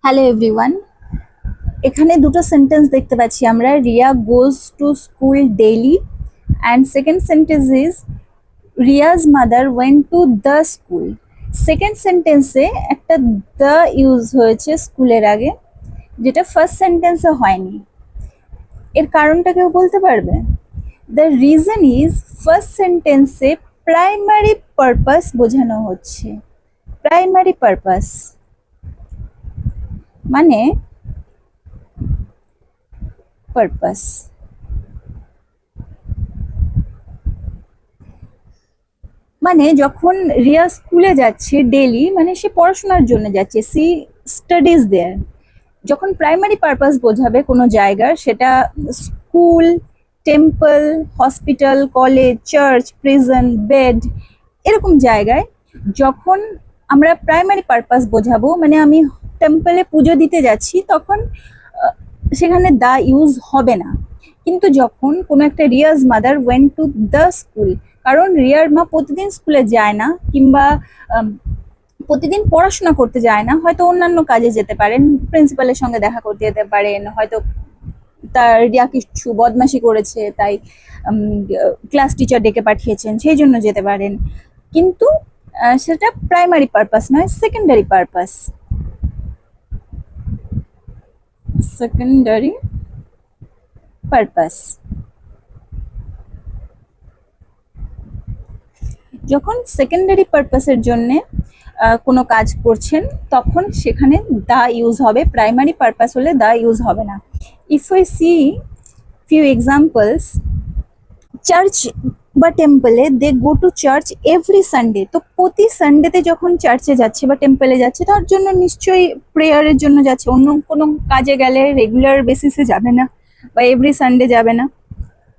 Hello everyone. এখানে দুটো sentence দেখতে পাচ্ছি আমরা, Riya goes to school daily and second sentence is Riya's mother went to the school. Second সেন্টেন্সে একটা দ্য ইউজ হয়েছে স্কুলের আগে, যেটা ফার্স্ট সেন্টেন্সে হয়নি। এর কারণটা কেউ বলতে পারবে? দ্য রিজন ইজ ফার্স্ট সেন্টেন্সে প্রাইমারি পারপাস বোঝানো হচ্ছে। প্রাইমারি পারপাস মানে পারপাস মানে যখন রিয়া স্কুলে যাচ্ছে ডেলি, মানে সে পড়াশোনার জন্য যাচ্ছে, সি স্টাডিজ দেয়ার। যখন প্রাইমারি পারপাস বোঝাবে কোনো জায়গার, সেটা school, temple, hospital, college, church, prison, bed, এরকম জায়গায় যখন আমরা প্রাইমারি পারপাস বোঝাবো, মানে আমি টেম্পলে পুজো দিতে যাচ্ছি, তখন সেখানে দা ইউজ হবে না। কিন্তু যখন কোনো একটা Riya's mother went to the school, কারণ রিয়ার মা প্রতিদিন স্কুলে যায় না, কিংবা প্রতিদিন পড়াশোনা করতে যায় না, হয়তো অন্যান্য কাজে যেতে পারেন, প্রিন্সিপালের সঙ্গে দেখা করতে যেতে পারেন, হয়তো তার রিয়া কিছু বদমাশি করেছে তাই ক্লাস টিচার ডেকে পাঠিয়েছেন, সেই জন্য যেতে পারেন। কিন্তু সেটা প্রাইমারি পারপাস নয়, সেকেন্ডারি পারপাস। Secondary purpose. যখন সেকেন্ডারি পারপাসের জন্য কোনো কাজ করছেন, তখন সেখানে দা ইউজ হবে। প্রাইমারি পারপাস হলে দা ইউজ হবে না। If we see few examples, church বা টেম্পলে they go to church every Sunday. তো প্রতি সানডেতে যখন চার্চে যাচ্ছে বা টেম্পলে যাচ্ছে, তার জন্য নিশ্চয়ই প্রেয়ারের জন্য যাচ্ছে। অন্য কোনো কাজে গেলে রেগুলার বেসিসে যাবে না বা এভরি সানডে যাবে না।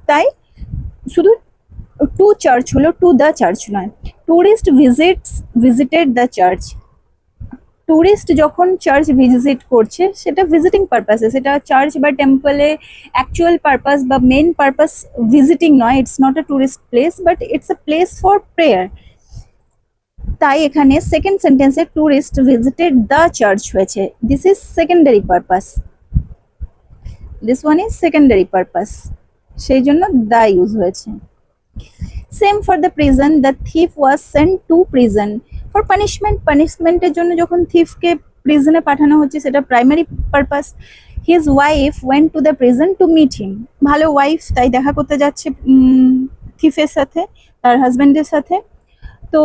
তাই শুধু টু চার্চ হলো, টু দ্য চার্চ নয়। Tourist visited the church. Tourist যখন চার্চ ভিজিট করছে, সেটা ভিজিটিং পারপাসে, সেটা চার্চ বা টেম্পলে অ্যাকচুয়াল পারপাস বা মেন পারপাস ভিজিটিং নয়। It's not a tourist place, but it's a place for prayer. তাই এখানে সেকেন্ড সেন্টেন্সে টুরিস্ট ভিজিটেড দ্য চার্চ হয়েছে। This is secondary purpose, this one is secondary purpose, সেই জন্য the use হয়েছে। Same for the prison, the thief was sent to prison for punishment. পানিশমেন্টের জন্য যখন থিফকে প্রিজনে পাঠানো হচ্ছে, সেটা primary purpose. His wife went to the prison to meet him. ভালো ওয়াইফ, তাই দেখা করতে যাচ্ছে থিফের সাথে, তার হাজব্যান্ডের সাথে। তো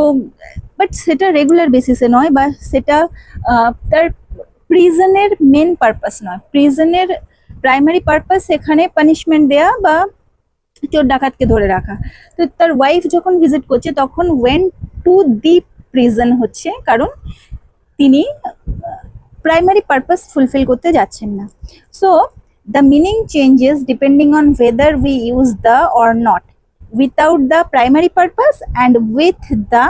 বাট সেটা রেগুলার বেসিসে নয়, বা সেটা তার প্রিজনের মেন পারপাস নয়। প্রিজনের প্রাইমারি পারপাস এখানে পানিশমেন্ট দেয়া বা চোর ডাকাতকে ধরে রাখা। তো তার ওয়াইফ যখন ভিজিট করছে, তখন ওয়েন টু দি প্রিজন হচ্ছে, কারণ তিনি প্রাইমারি পারপাস ফুলফিল করতে যাচ্ছেন না। So the meaning changes depending on whether we use the or not, without the primary purpose and with the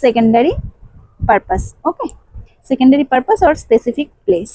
secondary purpose. Okay, secondary purpose or specific place.